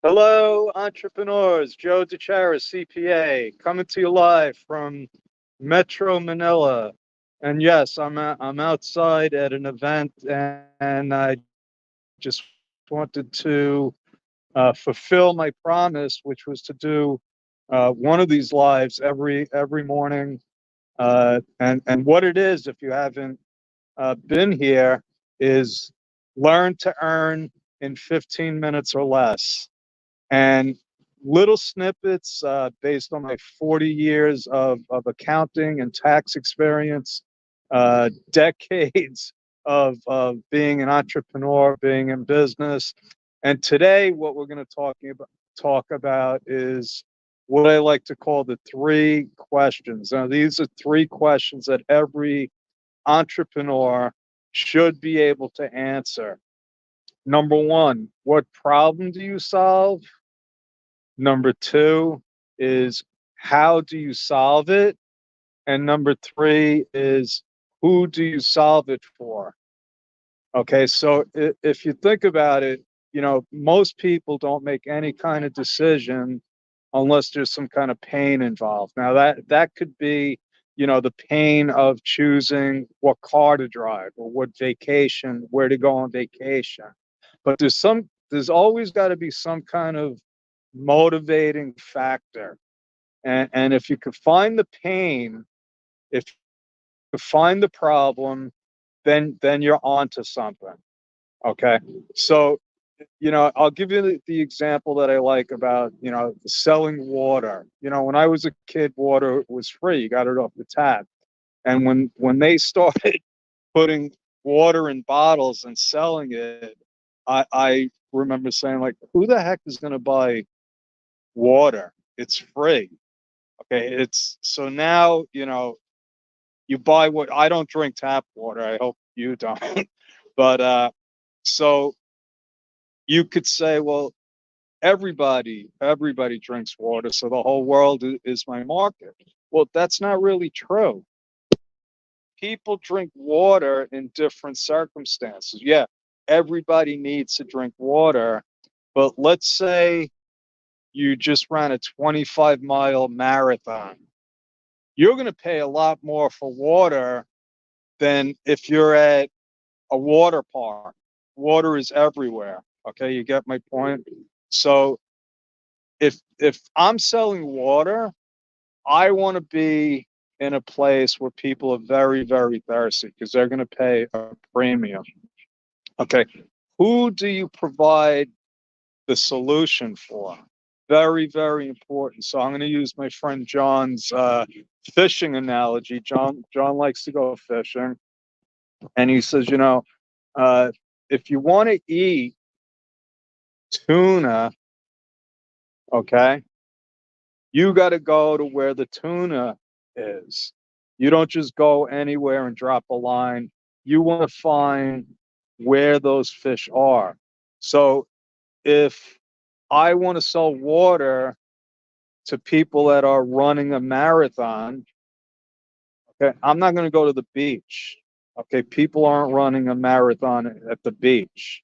Hello, entrepreneurs. Joe DiChiara, CPA, coming to you live from Metro Manila. And yes, I'm outside at an event, and I just wanted to fulfill my promise, which was to do one of these lives every morning. And what it is, if you haven't been here, is learn to earn in 15 minutes or less, and little snippets based on my 40 years of accounting and tax experience, decades of being an entrepreneur, being in business. And today, what we're going to talk about is what I like to call the three questions. Now, these are three questions that every entrepreneur should be able to answer. Number one, what problem do you solve? Number two is how do you solve it? And number three is who do you solve it for? Okay, so if you think about it, most people don't make any kind of decision unless there's some kind of pain involved. Now that could be, the pain of choosing what car to drive or what vacation, where to go on vacation. But there's always got to be some kind of motivating factor. And if you could find the pain, if you could find the problem, then you're onto something. Okay. So, I'll give you the example that I like about, selling water. When I was a kid, water was free. You got it off the tap. And when they started putting water in bottles and selling it, I remember saying, like, who the heck is going to buy water? It's free. Okay, it's so now, you buy what I don't drink tap water. I hope you don't. But so you could say, well, everybody drinks water, so the whole world is my market. Well, that's not really true. People drink water in different circumstances. Yeah, everybody needs to drink water, but let's say you just ran a 25-mile marathon. You're going to pay a lot more for water than if you're at a water park. Water is everywhere. Okay, you get my point? So if I'm selling water, I want to be in a place where people are very, very thirsty because they're going to pay a premium. Okay, who do you provide the solution for? Very, very important. So I'm going to use my friend John's fishing analogy. John likes to go fishing, and he says, uh, if you want to eat tuna, okay, you got to go to where the tuna is. You don't just go anywhere and drop a line. You want to find where those fish are. So if I want to sell water to people that are running a marathon, okay, I'm not going to go to the beach. Okay, people aren't running a marathon at the beach.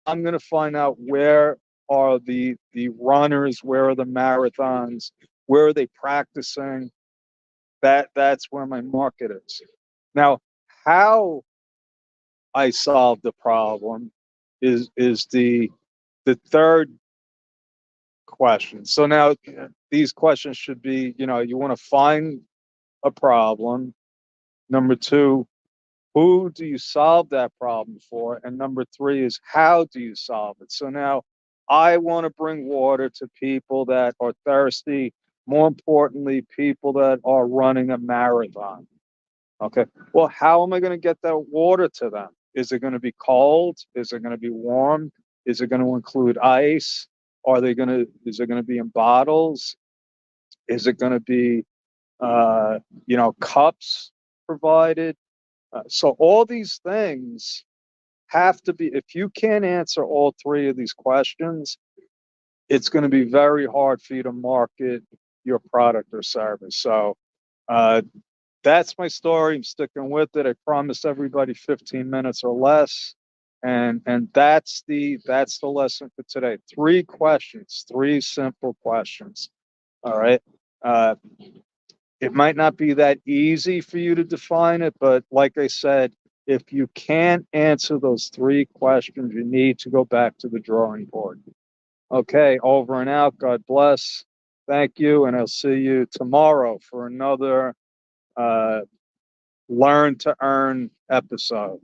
I'm going to find out where are the runners, where are the marathons, where are they practicing. That's where my market is. Now, how I solve the problem is the third question. So now these questions should be, you want to find a problem. Number two, who do you solve that problem for? And number three is how do you solve it? So now I want to bring water to people that are thirsty. More importantly, people that are running a marathon. Okay. Well, how am I going to get that water to them? Is it going to be cold? Is it going to be warm? Is it going to include ice? Is it going to be in bottles? Is it going to be, cups provided? So all these things have to be, if you can't answer all three of these questions, it's going to be very hard for you to market your product or service. So uh, that's my story. I'm sticking with it. I promised everybody 15 minutes or less. And that's the lesson for today. Three questions, three simple questions. All right. Uh, it might not be that easy for you to define it, but like I said, if you can't answer those three questions, you need to go back to the drawing board. Okay, over and out. God bless. Thank you, and I'll see you tomorrow for another Learn to Earn episode.